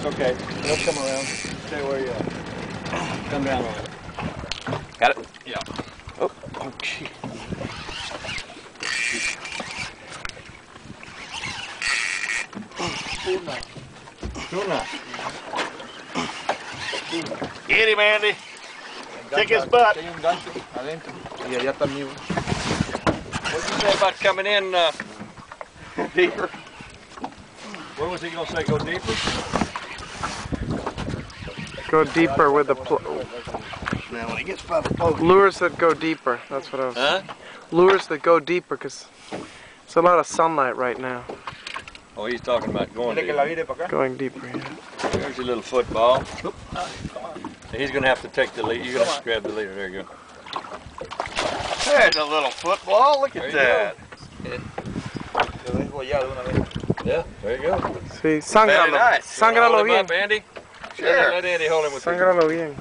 Okay, he'll come around. Stay where you are. Come down a little. Got it? Yeah. Oh, okay. Tuna. Get him, Andy. Kick his butt. Hay un gancho adentro. Y allá también. What did you say about coming in deeper? What was he going to say? Go deeper? Go deeper with the Now when he gets by the post. lures that go deeper. That's what I was Huh? Lures that go deeper because it's a lot of sunlight right now. Oh, he's talking about going deeper. Going deeper, yeah. There's your little football. He's going to have to take the lead. You're going to have to grab the leader. There you go. There's a little football. Look at that. Yeah, there you go. Sí, Very sangralo. nice. You wanna Sangralo hold him bien. up, Andy? Sure. Let Andy hold him with Sangralo bien.